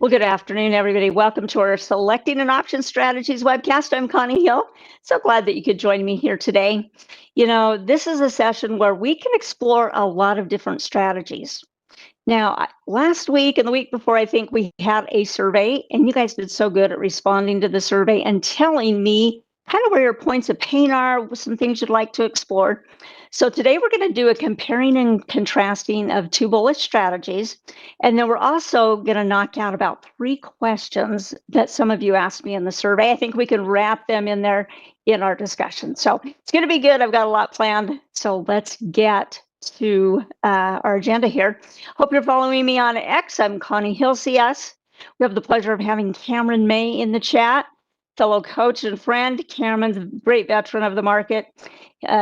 Well, good afternoon, everybody. Welcome to our Selecting an Option Strategies webcast. I'm Connie Hill. So glad that you could join me here today. This is a session where we can explore a lot of different strategies. Now, last week and the week before, I think we had a survey, and you guys did so good at responding to the survey and telling me kind of where your points of pain are, some things you'd like to explore. So today we're going to do a comparing and contrasting of two bullish strategies. And then we're also going to knock out about 3 questions that some of you asked me in the survey. I think we can wrap them in there in our discussion. So it's going to be good. I've got a lot planned. So let's get to our agenda here. Hope you're following me on X. I'm Connie Hill CS. We have the pleasure of having Cameron May in the chat, fellow coach and friend. Cameron's a great veteran of the market.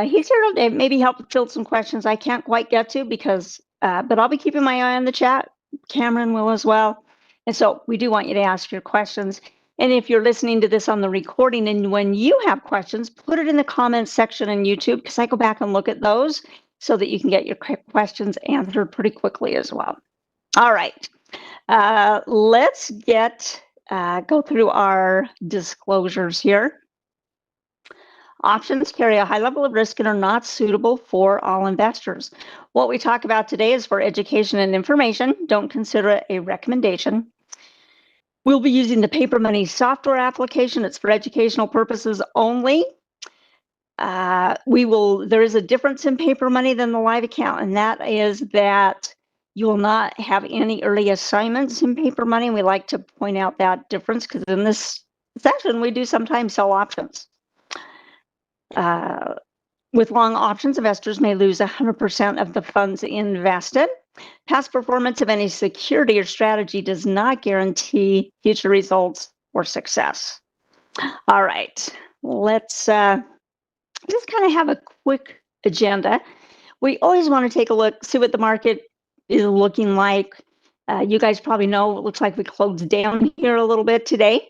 He's here to maybe help field some questions I can't quite get to but I'll be keeping my eye on the chat. Cameron will as well. And so we do want you to ask your questions. And if you're listening to this on the recording and when you have questions, put it in the comments section on YouTube because I go back and look at those so that you can get your questions answered pretty quickly as well. All right, let's go through our disclosures here. Options carry a high level of risk and are not suitable for all investors. What we talk about today is for education and information. Don't consider it a recommendation. We'll be using the Paper Money software application. It's for educational purposes only. There is a difference in Paper Money than the live account, and that is that you will not have any early assignments in Paper Money. We like to point out that difference because in this session, we do sometimes sell options. With long options, investors may lose 100% of the funds invested. Past performance of any security or strategy does not guarantee future results or success. All right, let's just kind of have a quick agenda. We always want to take a look, see what the market is looking like. You guys probably know it looks like we closed down here a little bit today.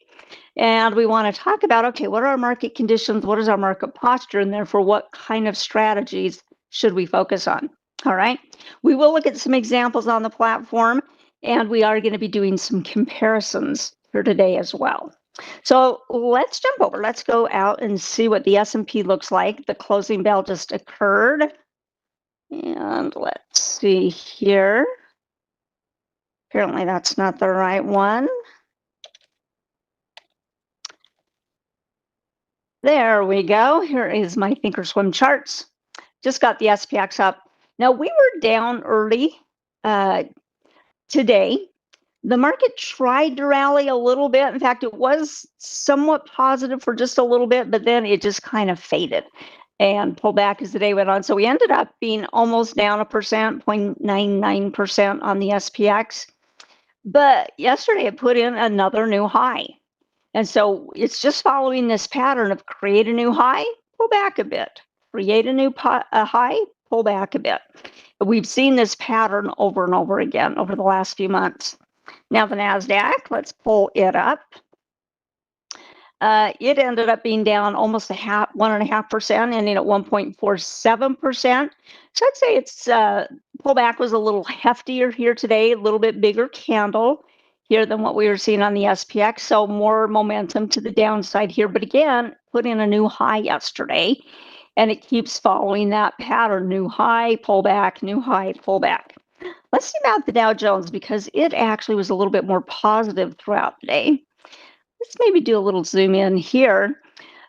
And we want to talk about, okay, what are our market conditions? What is our market posture? And therefore, what kind of strategies should we focus on? All right. We will look at some examples on the platform, and we are going to be doing some comparisons here today as well. So let's jump over. Let's go out and see what the S&P looks like. The closing bell just occurred. And let's see here. Apparently that's not the right one. There we go. Here is my Thinkorswim charts. Just got the SPX up. Now we were down early today. The market tried to rally a little bit. In fact, it was somewhat positive for just a little bit, but then it just kind of faded and pulled back as the day went on. So we ended up being almost down 0.99% on the SPX. But yesterday it put in another new high. And so it's just following this pattern of create a new high, pull back a bit, create a new high, pull back a bit. We've seen this pattern over and over again over the last few months. Now the NASDAQ, let's pull it up. It ended up being down almost 1.5%, ending at 1.47%. So I'd say its pullback was a little heftier here today, a little bit bigger candle here than what we were seeing on the SPX. So more momentum to the downside here. But again, put in a new high yesterday, and it keeps following that pattern, new high, pullback, new high, pullback. Let's see about the Dow Jones because it actually was a little bit more positive throughout the day. Let's maybe do a little zoom in here.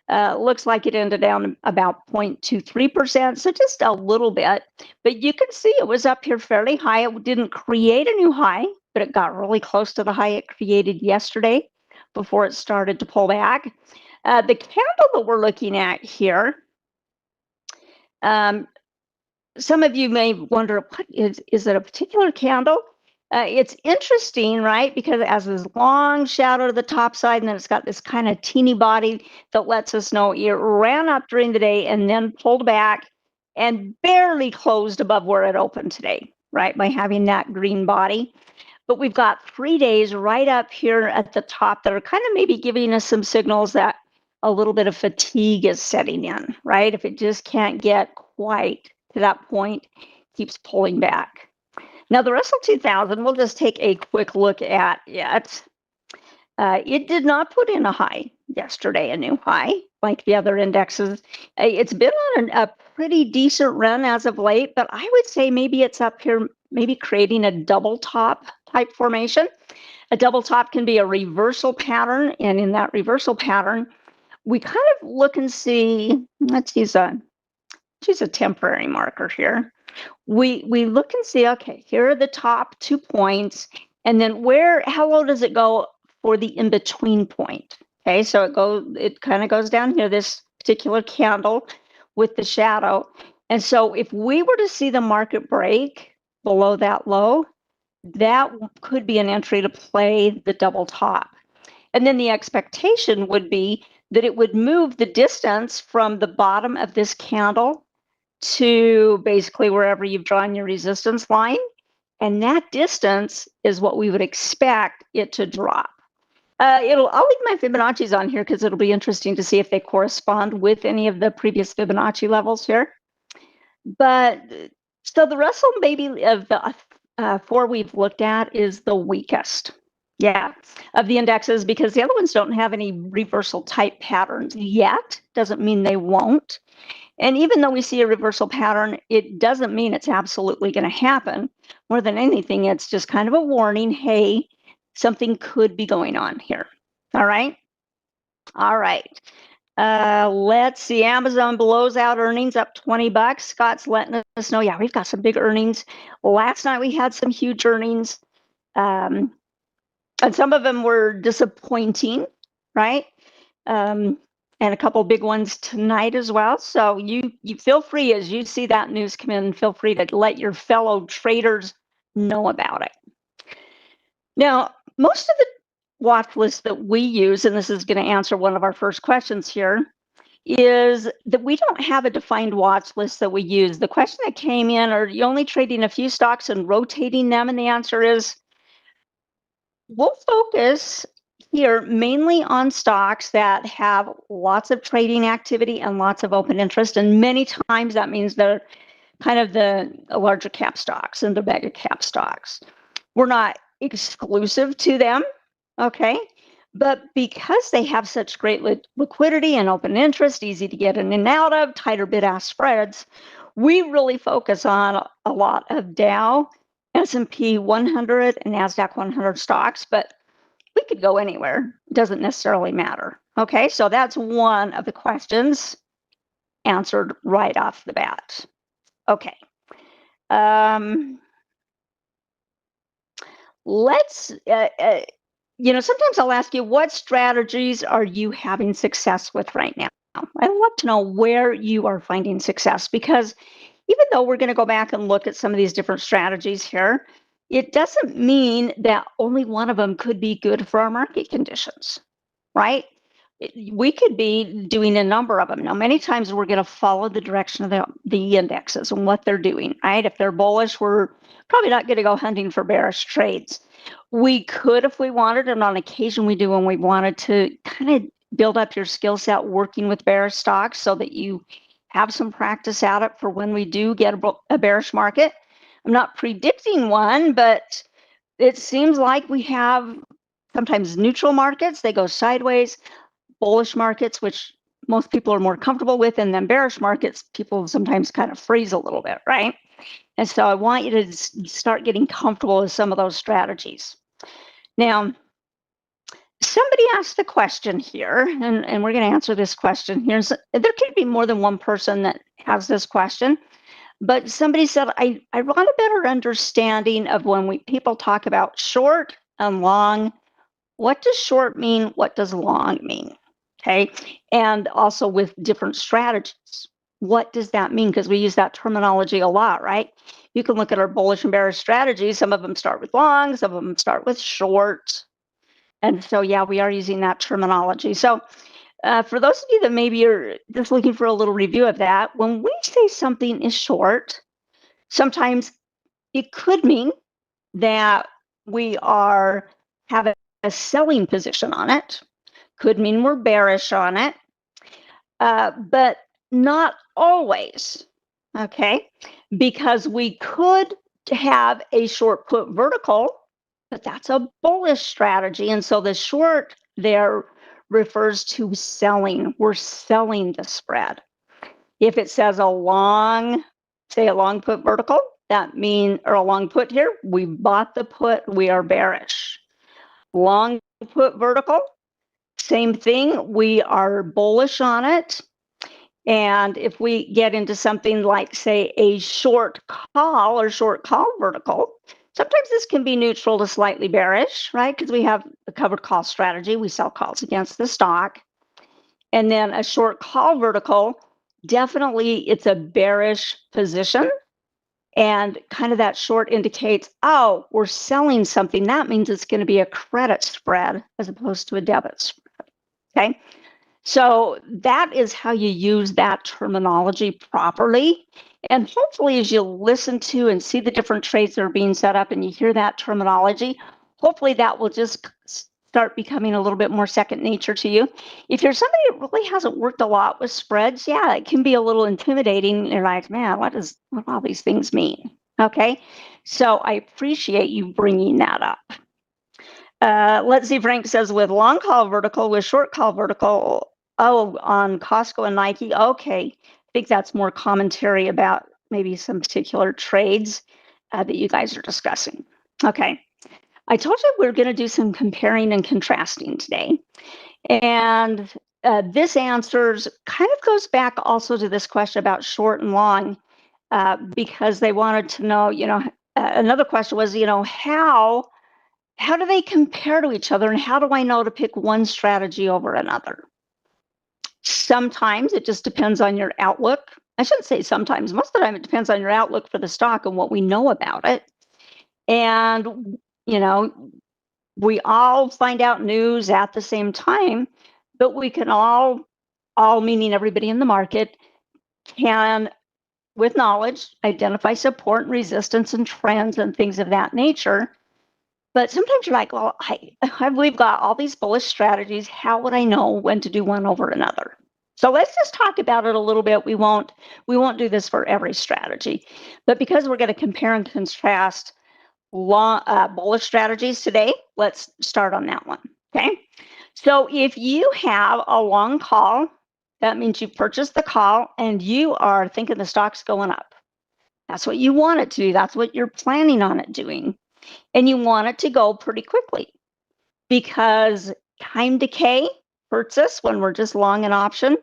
Looks like it ended down about 0.23%, so just a little bit. But you can see it was up here fairly high. It didn't create a new high, but it got really close to the high it created yesterday before it started to pull back. The candle that we're looking at here, some of you may wonder, what is it a particular candle? It's interesting, right? Because it has this long shadow to the top side, and then it's got this kind of teeny body that lets us know it ran up during the day and then pulled back and barely closed above where it opened today, right? By having that green body. But we've got 3 days right up here at the top that are kind of maybe giving us some signals that a little bit of fatigue is setting in, right? If it just can't get quite to that point, keeps pulling back. Now, the Russell 2000, we'll just take a quick look at it. It did not put in a high yesterday, a new high, like the other indexes. It's been on a pretty decent run as of late, but I would say maybe it's up here, maybe creating a double top type formation. A double top can be a reversal pattern, and in that reversal pattern, we kind of look and see, let's use a temporary marker here. We look and see, okay, here are the top 2 points, and then how low does it go for the in-between point? Okay, so it kind of goes down here, this particular candle with the shadow. And so if we were to see the market break below that low, that could be an entry to play the double top. And then the expectation would be that it would move the distance from the bottom of this candle to basically wherever you've drawn your resistance line. And that distance is what we would expect it to drop. I'll leave my Fibonacci's on here because it'll be interesting to see if they correspond with any of the previous Fibonacci levels here. But so the Russell maybe of the 4 we've looked at is the weakest, of the indexes, because the other ones don't have any reversal type patterns yet. Doesn't mean they won't. And even though we see a reversal pattern, it doesn't mean it's absolutely going to happen. More than anything, it's just kind of a warning, hey, something could be going on here. All right. Let's see. Amazon blows out earnings up $20. Scott's letting us know, we've got some big earnings. Last night we had some huge earnings. And some of them were disappointing, right? And a couple big ones tonight as well. So you feel free, as you see that news come in, feel free to let your fellow traders know about it. Now, most of the watch lists that we use, and this is going to answer one of our first questions here, is that we don't have a defined watch list that we use. The question that came in, are you only trading a few stocks and rotating them? And the answer is, we'll focus here mainly on stocks that have lots of trading activity and lots of open interest. And many times that means they're kind of the larger cap stocks and the mega cap stocks. We're not exclusive to them, okay? But because they have such great liquidity and open interest, easy to get in and out of, tighter bid-ask spreads, we really focus on a lot of Dow, S&P 100, and NASDAQ 100 stocks, but we could go anywhere. It doesn't necessarily matter. Okay, so that's one of the questions answered right off the bat. Okay. Let's, sometimes I'll ask you, what strategies are you having success with right now? I'd love to know where you are finding success, because even though we're going to go back and look at some of these different strategies here, it doesn't mean that only one of them could be good for our market conditions, right? We could be doing a number of them. Now, many times we're going to follow the direction of the indexes and what they're doing, right? If they're bullish, we're probably not going to go hunting for bearish trades. We could if we wanted, and on occasion we do when we wanted to kind of build up your skill set working with bearish stocks so that you have some practice at it for when we do get a bearish market. I'm not predicting one, but it seems like we have sometimes neutral markets. They go sideways, bullish markets, which most people are more comfortable with, and then bearish markets, people sometimes kind of freeze a little bit, right? And so I want you to start getting comfortable with some of those strategies. Now, somebody asked the question here, and we're going to answer this question here. So there could be more than one person that has this question, but somebody said, I want a better understanding of when people talk about short and long. What does short mean? What does long mean? Okay, and also with different strategies. What does that mean? Because we use that terminology a lot, right? You can look at our bullish and bearish strategies. Some of them start with long, some of them start with short. And so, we are using that terminology. So for those of you that maybe are just looking for a little review of that, when we say something is short, sometimes it could mean that we are having a selling position on it. Could mean we're bearish on it, but not always, okay? Because we could have a short put vertical but that's a bullish strategy. And so the short there refers to selling. We're selling the spread. If it says a long, say a long put vertical, that means, or a long put here, we bought the put, we are bearish. Long put vertical, same thing, we are bullish on it. And if we get into something like, say, a short call or short call vertical, sometimes this can be neutral to slightly bearish, right? Because we have a covered call strategy. We sell calls against the stock. And then a short call vertical, definitely it's a bearish position. And kind of that short indicates, oh, we're selling something. That means it's going to be a credit spread as opposed to a debit spread. Okay. So that is how you use that terminology properly. And hopefully, as you listen to and see the different trades that are being set up and you hear that terminology, hopefully that will just start becoming a little bit more second nature to you. If you're somebody that really hasn't worked a lot with spreads, yeah, it can be a little intimidating. You're like, man, what do all these things mean? Okay, so I appreciate you bringing that up. Let's see, Frank says with long call vertical, with short call vertical, oh, on Costco and Nike. Okay, I think that's more commentary about maybe some particular trades that you guys are discussing. Okay, I told you we're going to do some comparing and contrasting today. And this answers kind of goes back also to this question about short and long, because they wanted to know, another question was, how do they compare to each other and how do I know to pick one strategy over another? Sometimes it just depends on your outlook. I shouldn't say sometimes. Most of the time it depends on your outlook for the stock and what we know about it. And, we all find out news at the same time, but we can all meaning everybody in the market, can, with knowledge, identify support and resistance and trends and things of that nature. But sometimes you're like, well, we've got all these bullish strategies. How would I know when to do one over another? So let's just talk about it a little bit. We won't do this for every strategy, but because we're going to compare and contrast bullish strategies today, let's start on that one. Okay. So if you have a long call, that means you purchased the call and you are thinking the stock's going up. That's what you want it to do. That's what you're planning on it doing. And you want it to go pretty quickly because time decay hurts us when we're just long an option,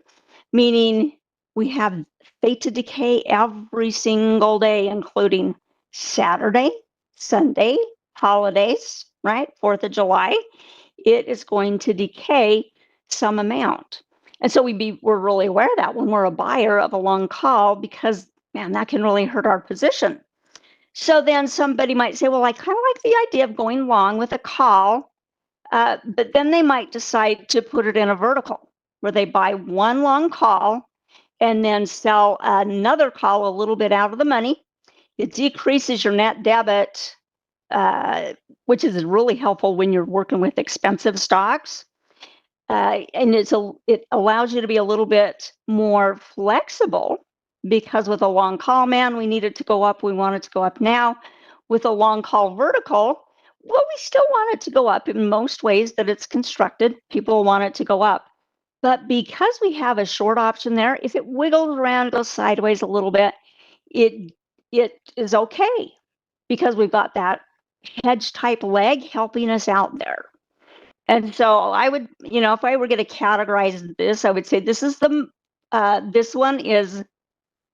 meaning we have fate to decay every single day, including Saturday, Sunday, holidays, right? 4th of July. It is going to decay some amount. And so we're really aware of that when we're a buyer of a long call because, man, that can really hurt our position. So then somebody might say, well, I kind of like the idea of going long with a call, but then they might decide to put it in a vertical where they buy one long call and then sell another call a little bit out of the money. It decreases your net debit, which is really helpful when you're working with expensive stocks. And it allows you to be a little bit more flexible because with a long call, man, we need it to go up. We want it to go up now. With a long call vertical, well, we still want it to go up in most ways that it's constructed. People want it to go up. But because we have a short option there, if it wiggles around, goes sideways a little bit, it is okay because we've got that hedge type leg helping us out there. And so I would, if I were going to categorize this, I would say this one is,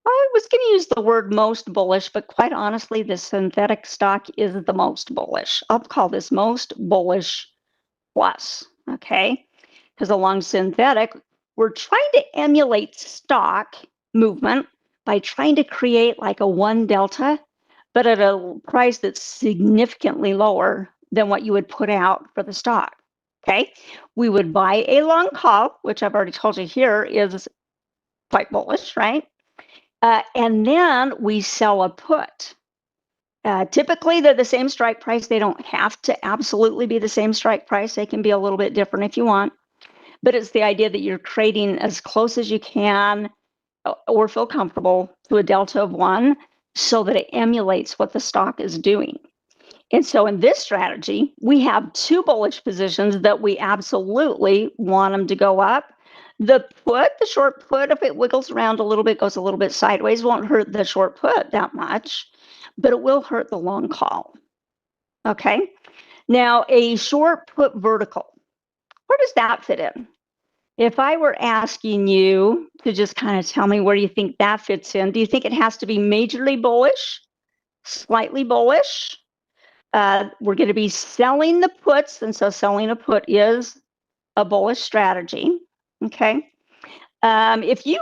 I was going to use the word most bullish, but quite honestly, the synthetic stock is the most bullish. I'll call this most bullish plus, okay? Because along synthetic, we're trying to emulate stock movement by trying to create like a 1 delta, but at a price that's significantly lower than what you would put out for the stock. Okay, we would buy a long call, which I've already told you here is quite bullish, right? And then we sell a put. Typically, they're the same strike price. They don't have to absolutely be the same strike price. They can be a little bit different if you want. But it's the idea that you're trading as close as you can or feel comfortable to a delta of 1 so that it emulates what the stock is doing. And so in this strategy, we have two bullish positions that we absolutely want them to go up. The short put, if it wiggles around a little bit, goes a little bit sideways, won't hurt the short put that much, but it will hurt the long call. Okay. Now, a short put vertical, where does that fit in? If I were asking you to just kind of tell me where you think that fits in, do you think it has to be majorly bullish, slightly bullish? We're going to be selling the puts, and so selling a put is a bullish strategy. Okay. If you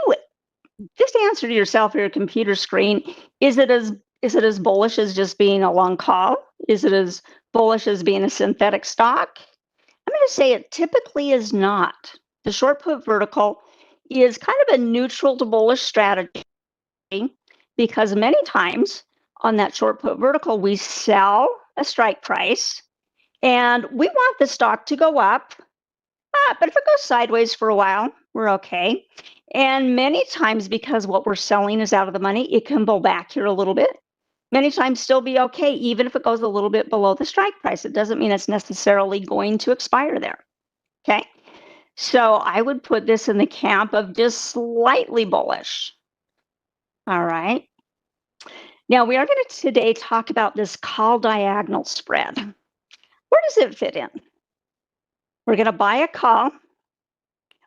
just answer to yourself or your computer screen, is it as bullish as just being a long call? Is it as bullish as being a synthetic stock? I'm going to say it typically is not. The short put vertical is kind of a neutral to bullish strategy because many times on that short put vertical, we sell a strike price and we want the stock to go up. But if it goes sideways for a while, we're okay. And many times, because what we're selling is out of the money, it can pull back here a little bit. Many times still be okay, even if it goes a little bit below the strike price. It doesn't mean it's necessarily going to expire there. Okay. So I would put this in the camp of just slightly bullish. All right. Now we are going to today talk about this call diagonal spread. Where does it fit in? We're going to buy a call.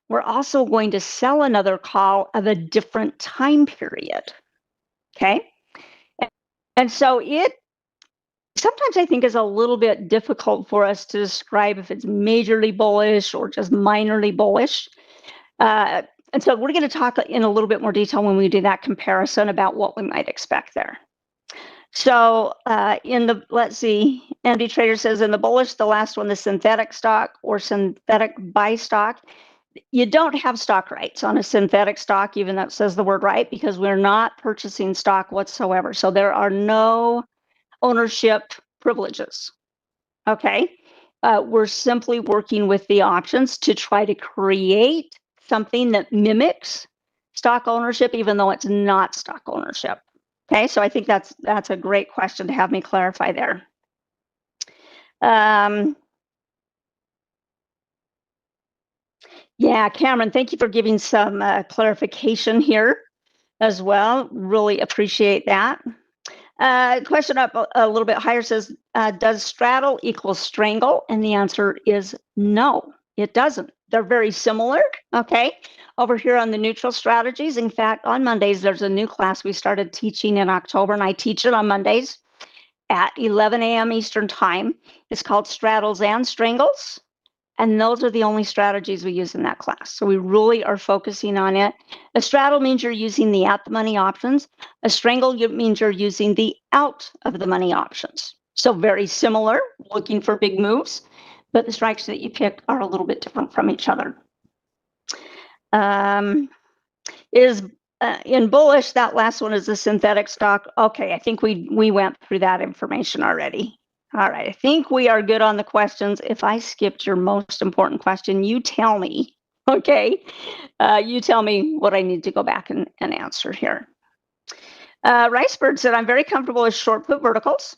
We're also going to sell another call of a different time period. Okay. And so it sometimes I think is a little bit difficult for us to describe if it's majorly bullish or just minorly bullish. And so we're going to talk in a little bit more detail when we do that comparison about what we might expect there. So let's see, MD Trader says in the bullish, the last one, the synthetic stock or synthetic buy stock, you don't have stock rights on a synthetic stock, even though it says the word right, because we're not purchasing stock whatsoever. So there are no ownership privileges. Okay. We're simply working with the options to try to create something that mimics stock ownership, even though it's not stock ownership. Okay, so I think that's a great question to have me clarify there. Yeah, Cameron, thank you for giving some clarification here as well. Really appreciate that. Question up a little bit higher says, does straddle equal strangle? And the answer is no, it doesn't. They're very similar, okay? Over here on the neutral strategies. In fact, on Mondays, there's a new class we started teaching in October, and I teach it on Mondays at 11 a.m. Eastern time. It's called Straddles and Strangles. And those are the only strategies we use in that class. So we really are focusing on it. A straddle means you're using the at the money options. A strangle means you're using the out of the money options. So very similar, looking for big moves, but the strikes that you pick are a little bit different from each other. In bullish, that last one is a synthetic stock. Okay, I think we went through that information already. All right, I think we are good on the questions. If I skipped your most important question, you tell me, okay? You tell me what I need to go back and answer here. Ricebird said, I'm very comfortable with short put verticals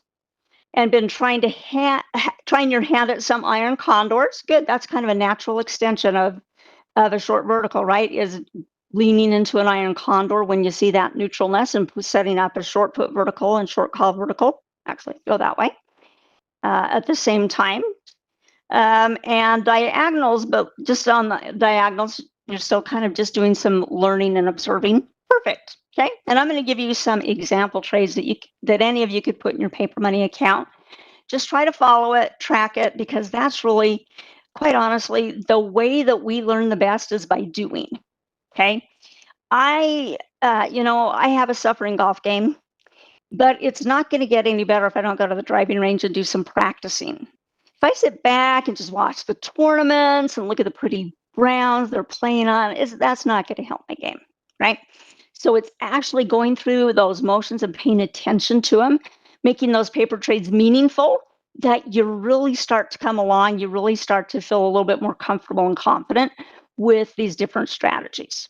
and been trying your hand at some iron condors. Good, that's kind of a natural extension of a short vertical, right? Is leaning into an iron condor when you see that neutralness and setting up a short put vertical and short call vertical. Actually, go that way. At the same time. And diagonals, but just on the diagonals, you're still kind of just doing some learning and observing. Perfect. Okay. And I'm going to give you some example trades that any of you could put in your paper money account. Just try to follow it, track it, because that's really, quite honestly, the way that we learn the best is by doing. Okay. I have a suffering golf game. But it's not going to get any better if I don't go to the driving range and do some practicing. If I sit back and just watch the tournaments and look at the pretty rounds they're playing on, that's not going to help my game, right? So it's actually going through those motions and paying attention to them, making those paper trades meaningful, that you really start to come along, you really start to feel a little bit more comfortable and confident with these different strategies.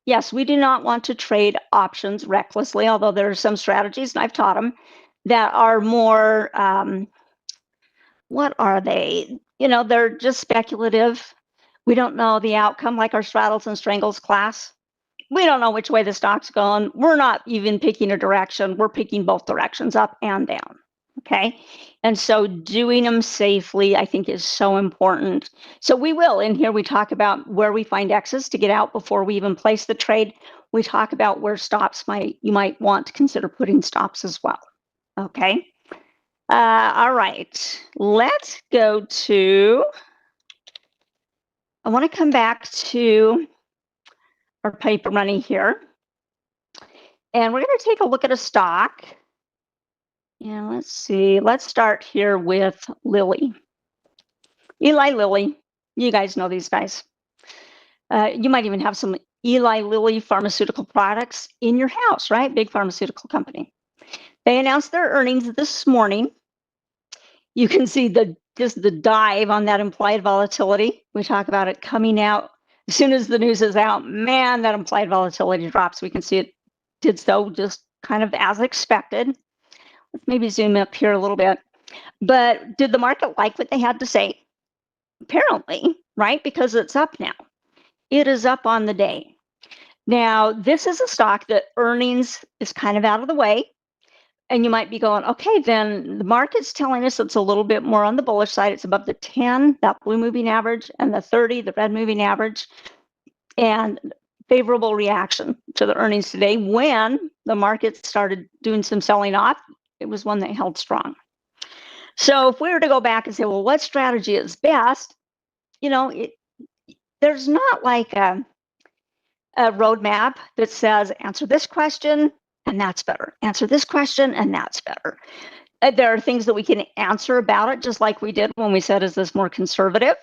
Yes, we do not want to trade options recklessly, although there are some strategies, and I've taught them, that are more What are they? They're just speculative. We don't know the outcome, like our straddles and strangles class. We don't know which way the stock's going. We're not even picking a direction. We're picking both directions, up and down. Okay. And so doing them safely, I think, is so important. So we will, in here, we talk about where we find X's to get out before we even place the trade. We talk about where stops you might want to consider putting stops as well. Okay. All right. Let's go to, I want to come back to our paper money here. And we're going to take a look at a stock. Yeah, let's see. Let's start here with Lilly. Eli Lilly. You guys know these guys. You might even have some Eli Lilly pharmaceutical products in your house, right? Big pharmaceutical company. They announced their earnings this morning. You can see just the dive on that implied volatility. We talk about it coming out as soon as the news is out. Man, that implied volatility drops. We can see it did so just kind of as expected. Let's maybe zoom up here a little bit. But did the market like what they had to say? Apparently, right? Because it's up now. It is up on the day. Now, this is a stock that earnings is kind of out of the way. And you might be going, okay, then the market's telling us it's a little bit more on the bullish side. It's above the 10, that blue moving average, and the 30, the red moving average. And favorable reaction to the earnings today. When the market started doing some selling off, it was one that held strong. So if we were to go back and say, well, what strategy is best? There's not like a roadmap that says, answer this question, and that's better. Answer this question, and that's better. There are things that we can answer about it, just like we did when we said, is this more conservative?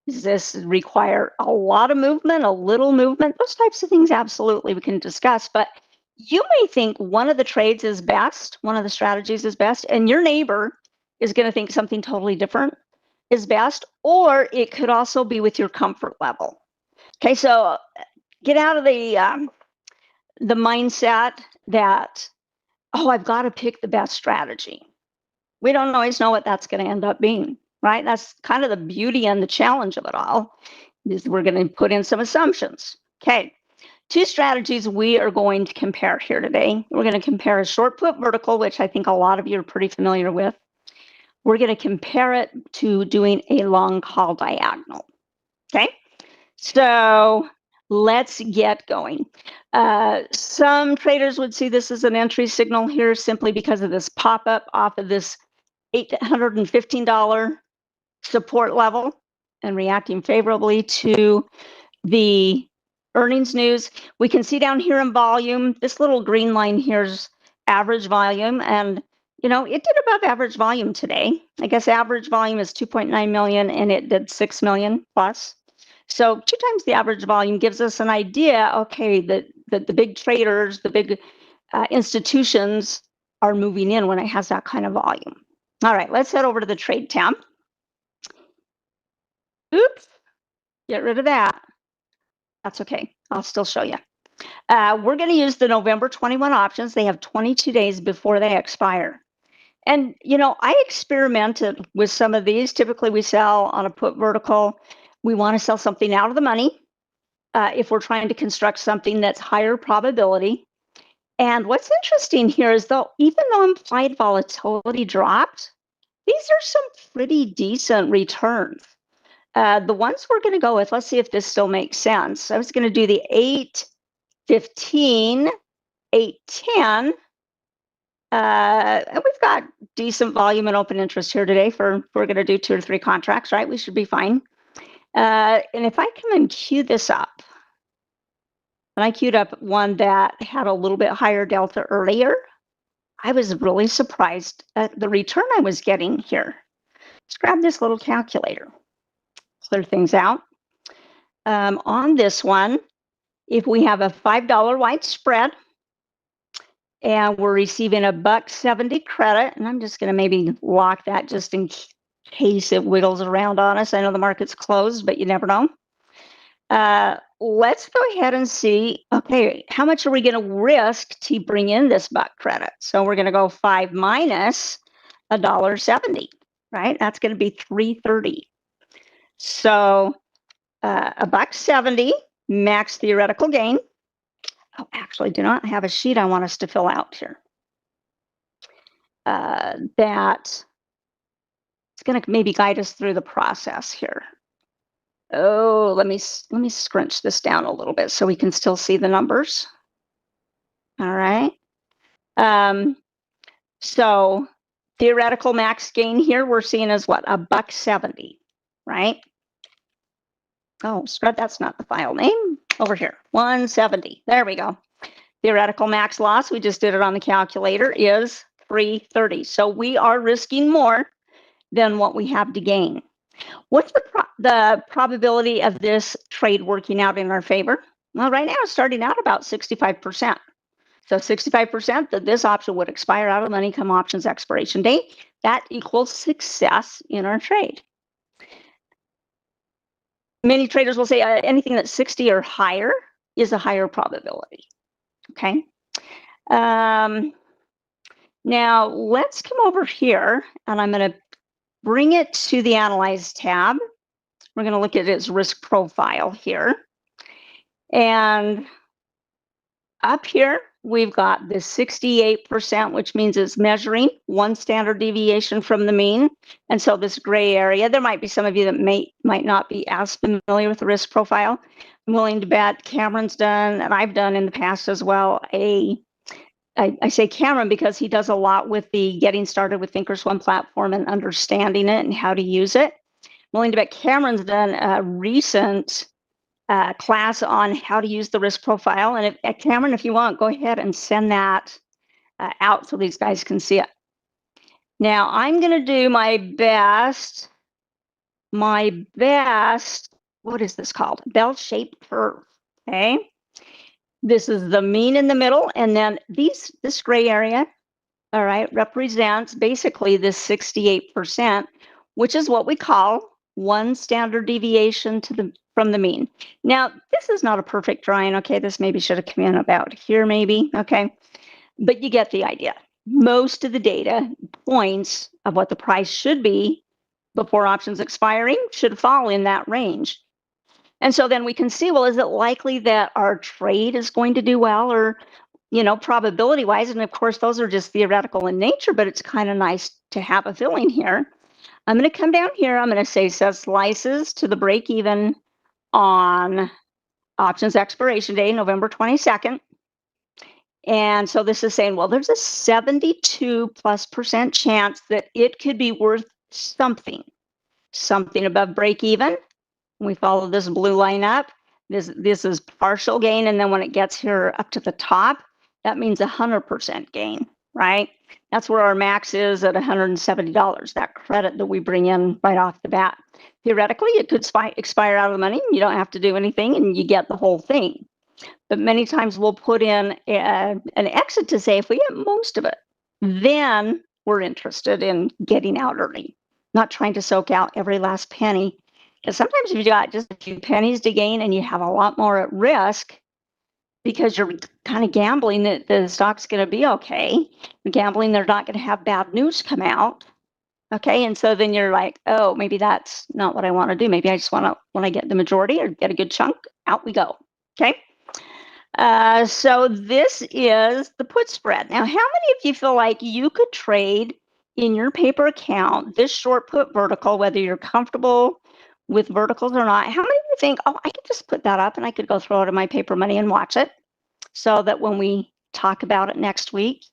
Does this require a lot of movement, a little movement? Those types of things, absolutely, we can discuss. But you may think one of the trades is best, one of the strategies is best, and your neighbor is going to think something totally different is best, or it could also be with your comfort level. Okay, so get out of the mindset that, oh, I've got to pick the best strategy. We don't always know what that's going to end up being, right? That's kind of the beauty and the challenge of it all, is we're going to put in some assumptions. Okay, two strategies we are going to compare here today. We're going to compare a short put vertical, which I think a lot of you are pretty familiar with. We're going to compare it to doing a long call diagonal. Okay, so let's get going. Some traders would see this as an entry signal here simply because of this pop-up off of this $815 support level and reacting favorably to the earnings news. We can see down here in volume, this little green line here is average volume, and it did above average volume today. I guess average volume is 2.9 million and it did 6 million plus. So 2 times the average volume gives us an idea, okay, that the big traders, the big institutions are moving in when it has that kind of volume. All right, let's head over to the trade tab. Oops, get rid of that. That's okay, I'll still show you. We're going to use the November 21 options. They have 22 days before they expire. And, I experimented with some of these. Typically, we sell on a put vertical. We want to sell something out of the money if we're trying to construct something that's higher probability. And what's interesting here is, even though implied volatility dropped, these are some pretty decent returns. The ones we're going to go with, let's see if this still makes sense. I was going to do the 8.15, 8.10. And we've got decent volume and open interest here today if we're going to do 2 or 3 contracts, right? We should be fine. And if I come and queue this up, and I queued up one that had a little bit higher delta earlier, I was really surprised at the return I was getting here. Let's grab this little calculator, clear things out. On this one, if we have a $5 wide spread, and we're receiving a $1.70 credit, and I'm just going to maybe lock that just in case it wiggles around on us. I know the market's closed, but you never know. Let's go ahead and see, okay, how much are we going to risk to bring in this $1 credit? So we're going to go 5 minus $1.70. right? That's going to be 330. So $1.70 max theoretical gain. Oh, actually, do not have a sheet I want us to fill out here. That it's going to maybe guide us through the process here. Oh, let me scrunch this down a little bit so we can still see the numbers. All right. So theoretical max gain here we're seeing as what? $1.70, right? Oh, scrub, that's not the file name. Over here, 170. There we go. Theoretical max loss, we just did it on the calculator, is 330. So we are risking more than what we have to gain. What's the probability of this trade working out in our favor? Well, right now it's starting out about 65%. So 65% that this option would expire out of the money come options expiration date. That equals success in our trade. Many traders will say anything that's 60 or higher is a higher probability. Okay. Now let's come over here and I'm going to bring it to the Analyze tab. We're going to look at its risk profile here. And up here, we've got the 68%, which means it's measuring one standard deviation from the mean. And so this gray area, there might be some of you that might not be as familiar with the risk profile. I'm willing to bet Cameron's done, and I've done in the past as well, I say Cameron because he does a lot with the getting started with Thinkorswim platform and understanding it and how to use it. I'm willing to bet Cameron's done a recent class on how to use the risk profile. And Cameron, if you want, go ahead and send that out so these guys can see it. Now I'm going to do my best, what is this called? Bell-shaped curve, okay? This is the mean in the middle, and then this gray area, all right, represents basically this 68%, which is what we call one standard deviation from the mean. Now, this is not a perfect drawing, okay? This maybe should have come in about here, maybe, okay? But you get the idea. Most of the data points of what the price should be before options expiring should fall in that range. And so then we can see, well, is it likely that our trade is going to do well or, you know, probability wise? And of course, those are just theoretical in nature, but it's kind of nice to have a feeling here. I'm going to come down here. I'm going to say set slices to the break even on options expiration day, November 22nd. And so this is saying, well, there's a 72+% chance that it could be worth something above break even. We follow this blue line up. This is partial gain. And then when it gets here up to the top, that means 100% gain, right? That's where our max is at $170, that credit that we bring in right off the bat. Theoretically, it could expire out of the money. You don't have to do anything and you get the whole thing. But many times we'll put in an exit to say if we get most of it, then we're interested in getting out early, not trying to soak out every last penny. Because sometimes if you've got just a few pennies to gain and you have a lot more at risk because you're kind of gambling that the stock's going to be okay, you're gambling they're not going to have bad news come out. Okay, and so then you're like, oh, maybe that's not what I want to do. Maybe I just want to, when I get the majority or get a good chunk, out we go. Okay. So this is the put spread. Now, how many of you feel like you could trade in your paper account this short put vertical, whether you're comfortable with verticals or not? How many of you think, oh, I could just put that up and I could go throw it in my paper money and watch it so that when we talk about it next week,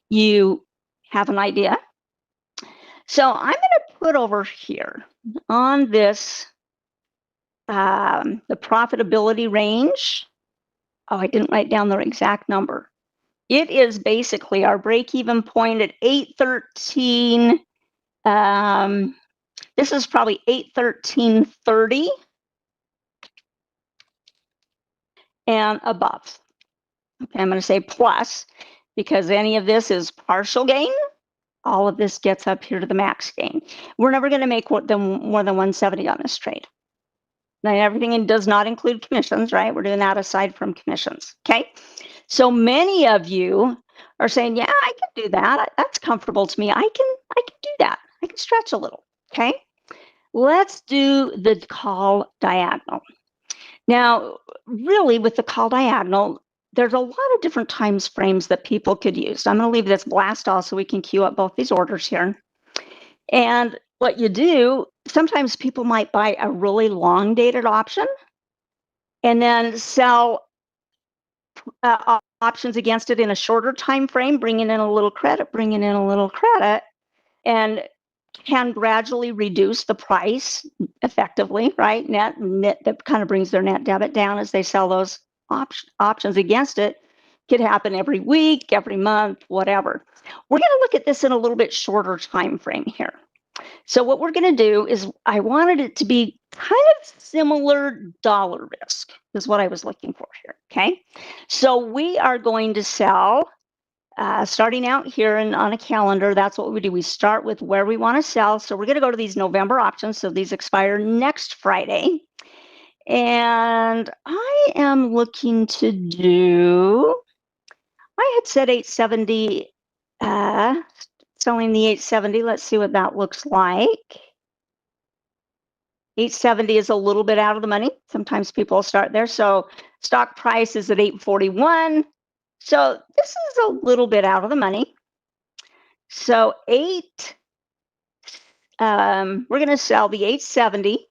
you have an idea? So I'm going to put over here on this, the profitability range. Oh, I didn't write down the exact number. It is basically our break-even point at 813. This is probably 813.30 and above. Okay, I'm going to say plus because any of this is partial gain. All of this gets up here to the max gain. We're never going to make more than 170 on this trade. Now, everything does not include commissions, right? We're doing that aside from commissions, okay? So many of you are saying, yeah, I can do that. That's comfortable to me. I can do that. I can stretch a little, okay? Let's do the call diagonal. Now, really, with the call diagonal, there's a lot of different time frames that people could use. I'm going to leave this blast off so we can queue up both these orders here. And what you do, sometimes people might buy a really long dated option and then sell options against it in a shorter time frame, bringing in a little credit, and can gradually reduce the price effectively, right? Net that kind of brings their net debit down as they sell those options against it. Could happen every week, every month, whatever. We're going to look at this in a little bit shorter time frame here. So what we're going to do is I wanted it to be kind of similar dollar risk is what I was looking for here, okay? So we are going to sell, starting out here on a calendar, that's what we do. We start with where we want to sell. So we're going to go to these November options. So these expire next Friday. And I am looking to do, I had said 870, selling the 870. Let's see what that looks like. 870 is a little bit out of the money. Sometimes people start there. So stock price is at 841. So this is a little bit out of the money. So we're going to sell the 870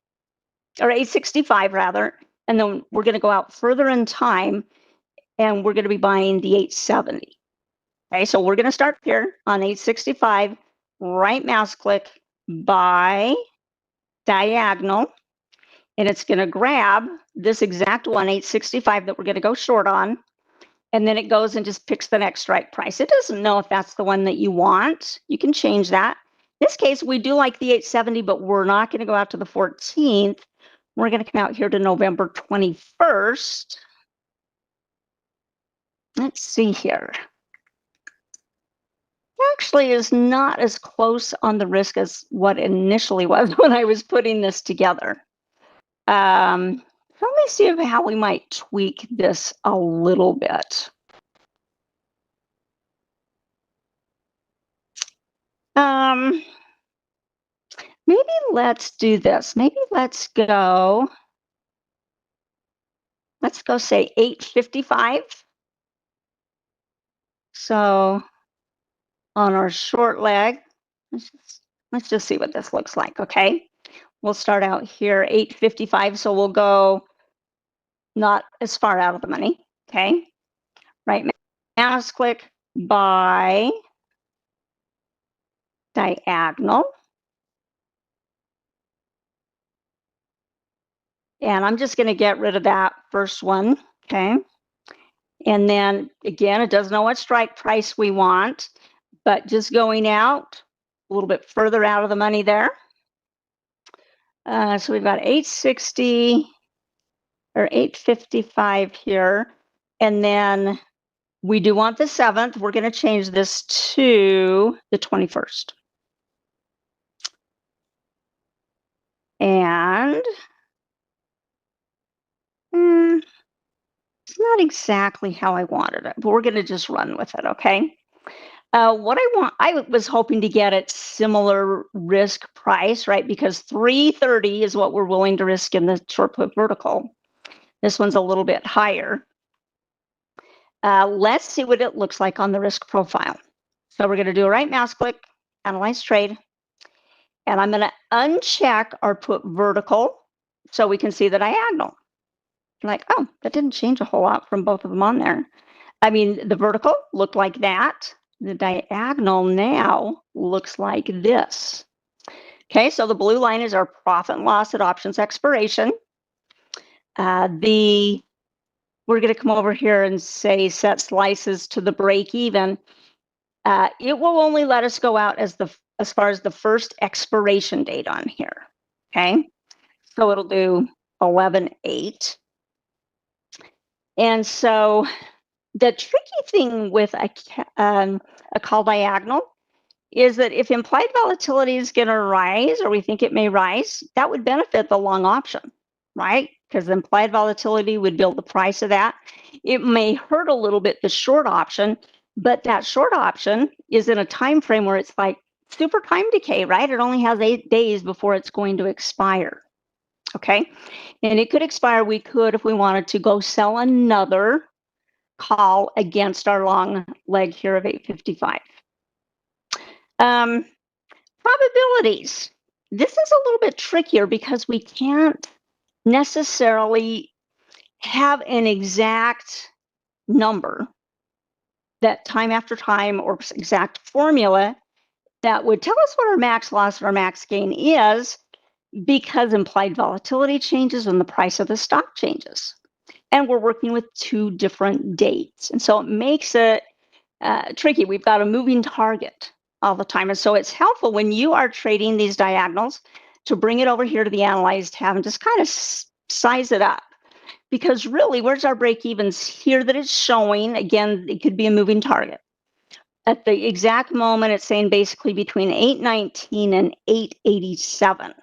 or 865 rather, and then we're going to go out further in time and we're going to be buying the 870. Okay, so we're going to start here on 865, right mouse click, buy diagonal, and it's going to grab this exact one, 865, that we're going to go short on. And then it goes and just picks the next strike price. It doesn't know if that's the one that you want. You can change that. In this case, we do like the 870, but we're not going to go out to the 14th. We're going to come out here to November 21st. Let's see here. Actually is not as close on the risk as what initially was when I was putting this together. Let me see how we might tweak this a little bit. Maybe let's do this. Maybe let's go say 855. So on our short leg, let's just see what this looks like, okay? We'll start out here, 855, so we'll go not as far out of the money, okay? Right mouse click, buy diagonal. And I'm just going to get rid of that first one, okay? And then again, it doesn't know what strike price we want, but just going out a little bit further out of the money there. So we've got 860 or 855 here. And then we do want the 7th. We're going to change this to the 21st. And it's not exactly how I wanted it, but we're going to just run with it, okay? What I was hoping to get at similar risk price, right? Because 330 is what we're willing to risk in the short put vertical. This one's a little bit higher. Let's see what it looks like on the risk profile. So we're going to do a right mouse click, analyze trade. And I'm going to uncheck our put vertical so we can see the diagonal. Like, oh, that didn't change a whole lot from both of them on there. I mean, the vertical looked like that. The diagonal now looks like this. Okay, so the blue line is our profit and loss at options expiration. We're going to come over here and say set slices to the break even. It will only let us go out as far as the first expiration date on here. Okay, so it'll do 11/8. And so the tricky thing with a call diagonal is that if implied volatility is going to rise, or we think it may rise, that would benefit the long option, right? Because the implied volatility would build the price of that. It may hurt a little bit the short option, but that short option is in a time frame where it's like super time decay, right? It only has 8 days before it's going to expire. Okay. And it could expire. We could, if we wanted to, go sell another call against our long leg here of 855. Probabilities. This is a little bit trickier because we can't necessarily have an exact number that time after time or exact formula that would tell us what our max loss or our max gain is, because implied volatility changes when the price of the stock changes. And we're working with 2 different dates. And so it makes it tricky. We've got a moving target all the time. And so it's helpful when you are trading these diagonals to bring it over here to the Analyze tab and just kind of size it up. Because really, where's our break evens here that it's showing? Again, it could be a moving target. At the exact moment, it's saying basically between 819 and 887.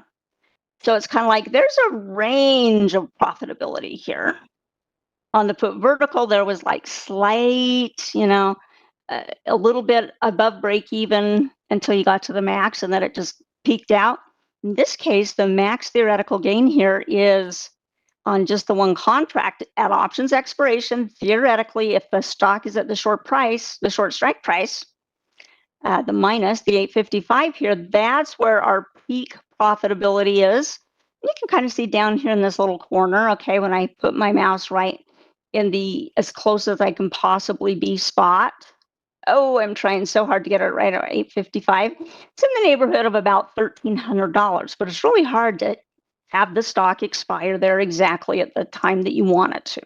So it's kind of like there's a range of profitability here. On the put vertical, there was like slight, a little bit above break even until you got to the max, and then it just peaked out. In this case, the max theoretical gain here is on just the one contract at options expiration. Theoretically, if the stock is at the short price, the short strike price, the minus the 855 here, that's where our peak profitability is. You can kind of see down here in this little corner, okay, when I put my mouse right in the as close as I can possibly be spot. Oh, I'm trying so hard to get it right at 855. It's in the neighborhood of about $1,300, but it's really hard to have the stock expire there exactly at the time that you want it to.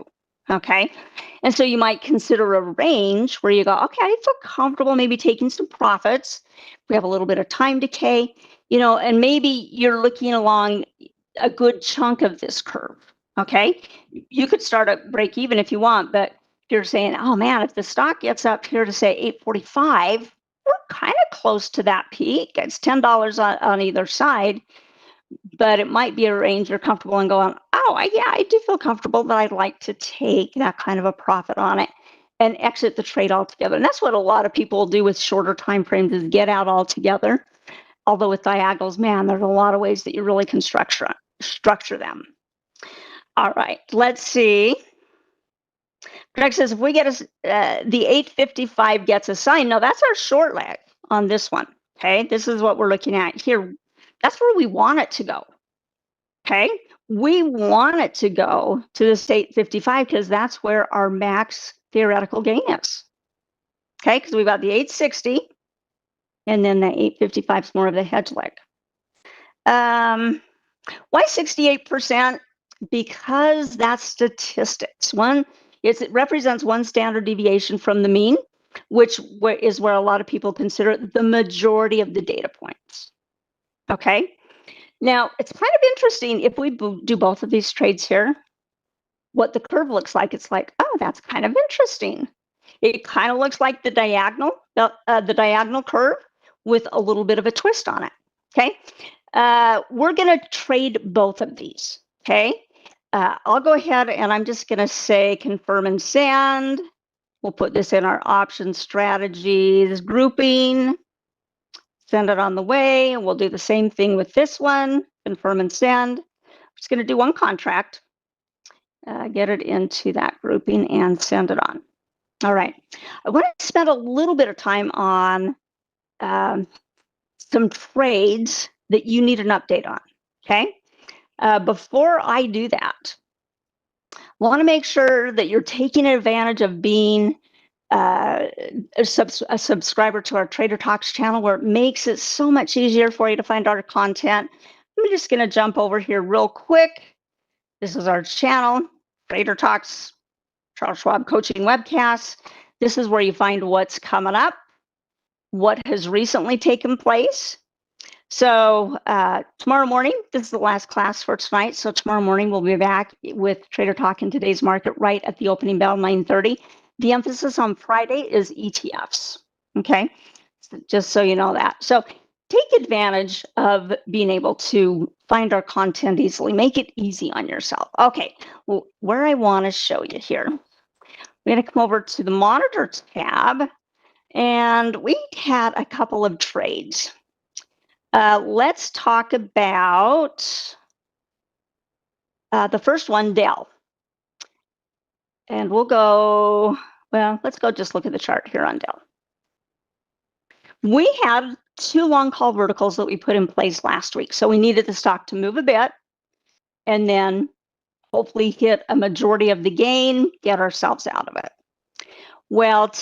Okay. And so you might consider a range where you go, okay, I feel comfortable maybe taking some profits. We have a little bit of time decay, and maybe you're looking along a good chunk of this curve. Okay. You could start at break even if you want, but if you're saying, oh man, if the stock gets up here to say 845, we're kind of close to that peak. It's $10 on either side. But it might be a range you're comfortable in going, I do feel comfortable that I'd like to take that kind of a profit on it and exit the trade altogether. And that's what a lot of people do with shorter time frames, is get out altogether. Although with diagonals, man, there's a lot of ways that you really can structure them. All right, let's see. Greg says, if we get the 855 gets assigned, no, that's our short leg on this one. Okay, this is what we're looking at here. That's where we want it to go. Okay, we want it to go to this 855 because that's where our max theoretical gain is. Okay, because we've got the 860 and then the 855 is more of the hedge leg. Why 68%? Because that's statistics. It represents one standard deviation from the mean, which is where a lot of people consider the majority of the data points. Okay, now it's kind of interesting if we do both of these trades here, what the curve looks like. It's like, oh, that's kind of interesting. It kind of looks like the diagonal curve with a little bit of a twist on it. Okay, we're going to trade both of these. Okay, I'll go ahead and I'm just going to say confirm and send. We'll put this in our option strategies grouping. Send it on the way, and we'll do the same thing with this one, confirm and send. I'm just going to do one contract, get it into that grouping and send it on. All right, I want to spend a little bit of time on some trades that you need an update on, okay? Before I do that, I want to make sure that you're taking advantage of being a subscriber to our Trader Talks channel, where it makes it so much easier for you to find our content. I'm just going to jump over here real quick. This is our channel, Trader Talks, Charles Schwab Coaching Webcasts. This is where you find what's coming up, what has recently taken place. So tomorrow morning, this is the last class for tonight. So tomorrow morning, we'll be back with Trader Talk in today's market right at the opening bell, 9:30. The emphasis on Friday is ETFs, okay? So just so you know that. So take advantage of being able to find our content easily. Make it easy on yourself. Okay, well, where I want to show you here, we're going to come over to the Monitor tab, and we had a couple of trades. Let's talk about the first one, Dell. And we'll go, well, let's go just look at the chart here on Dell. We had 2 long call verticals that we put in place last week. So we needed the stock to move a bit and then hopefully hit a majority of the gain, get ourselves out of it. Well,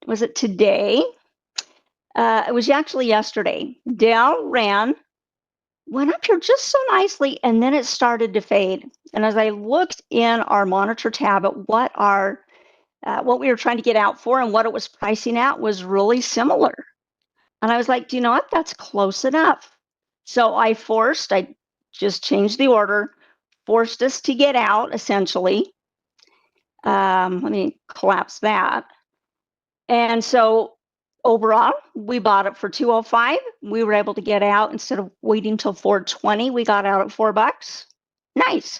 was it today? It was actually yesterday. Dell went up here just so nicely, and then it started to fade. And as I looked in our monitor tab at what we were trying to get out for and what it was pricing at was really similar. And I was like, do you know what? That's close enough. So I just changed the order, forced us to get out essentially. Let me collapse that. And so overall, we bought it for $205. We were able to get out instead of waiting till $420. We got out at $4. Nice.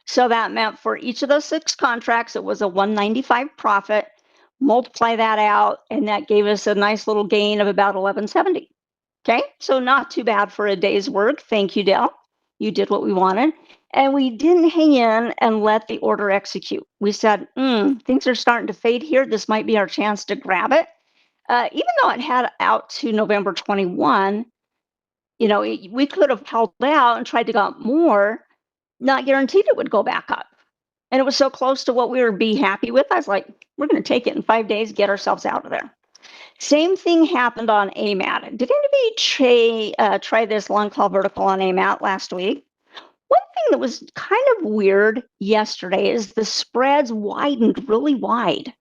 So that meant for each of those 6 contracts, it was a $195 profit. Multiply that out, and that gave us a nice little gain of about $11.70. Okay, so not too bad for a day's work. Thank you, Dell. You did what we wanted. And we didn't hang in and let the order execute. We said, things are starting to fade here. This might be our chance to grab it. Even though it had out to November 21, we could have held out and tried to get more, not guaranteed it would go back up. And it was so close to what we would be happy with. I was like, we're going to take it in 5 days, get ourselves out of there. Same thing happened on AMAT. Did anybody try this long call vertical on AMAT last week? One thing that was kind of weird yesterday is the spreads widened really wide.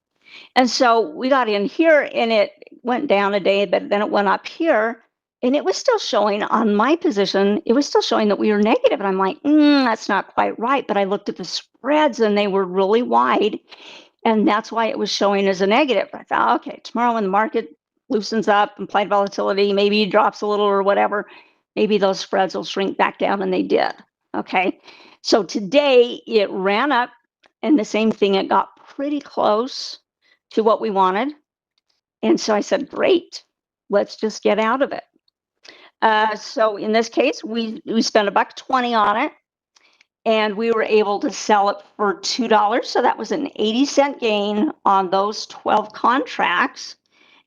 And so we got in here and it went down a day, but then it went up here. And it was still showing on my position, it was still showing that we were negative. And I'm like, that's not quite right. But I looked at the spreads and they were really wide. And that's why it was showing as a negative. I thought, okay, tomorrow when the market loosens up, implied volatility, maybe drops a little or whatever, maybe those spreads will shrink back down. And they did. Okay. So today it ran up and the same thing, it got pretty close to what we wanted. And so I said, great, let's just get out of it. So in this case, we spent $1.20 on it, and we were able to sell it for $2. So that was an 80-cent gain on those 12 contracts.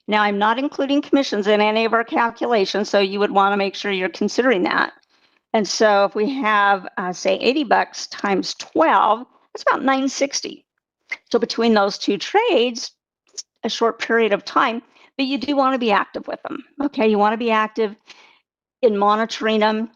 Now, I'm not including commissions in any of our calculations, so you would want to make sure you're considering that. And so if we have, say, $80 times 12, that's about $960. So between those 2 trades, a short period of time, but you do want to be active with them. Okay, you want to be active in monitoring them.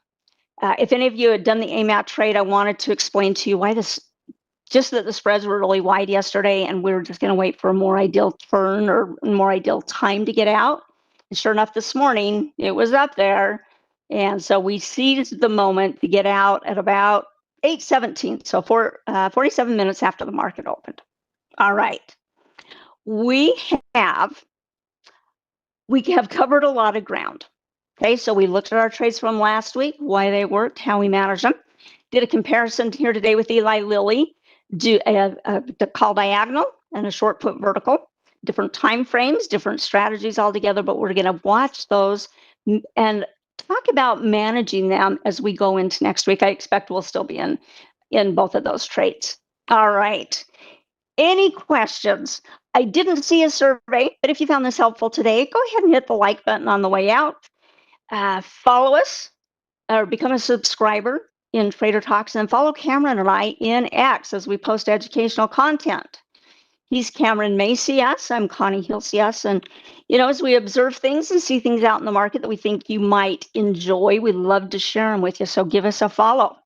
If any of you had done the AMAT trade, I wanted to explain to you why just that the spreads were really wide yesterday and we were just going to wait for a more ideal turn or more ideal time to get out. And sure enough, this morning, it was up there. And so we seized the moment to get out at about 8:17, so 47 minutes after the market opened. All right. We have covered a lot of ground. Okay, so we looked at our trades from last week, why they worked, how we managed them. Did a comparison here today with Eli Lilly, the call diagonal and a short put vertical, different time frames, different strategies altogether, but we're going to watch those and talk about managing them as we go into next week. I expect we'll still be in both of those trades. All right. Any questions? I didn't see a survey, but if you found this helpful today, go ahead and hit the like button on the way out. Follow us or become a subscriber in Trader Talks, and follow Cameron and I in X as we post educational content. He's Cameron May CS. I'm Connie Hill CS. And, as we observe things and see things out in the market that we think you might enjoy, we'd love to share them with you. So give us a follow.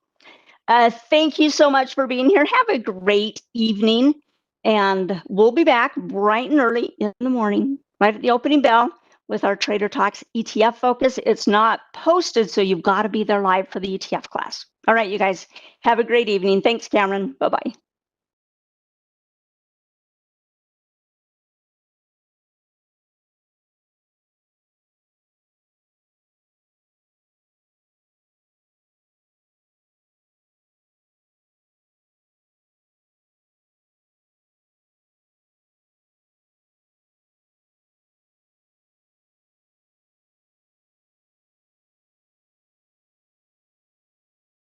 Thank you so much for being here. Have a great evening. And we'll be back bright and early in the morning, right at the opening bell, with our Trader Talks ETF focus. It's not posted, so you've got to be there live for the ETF class. All right, you guys, have a great evening. Thanks, Cameron. Bye-bye.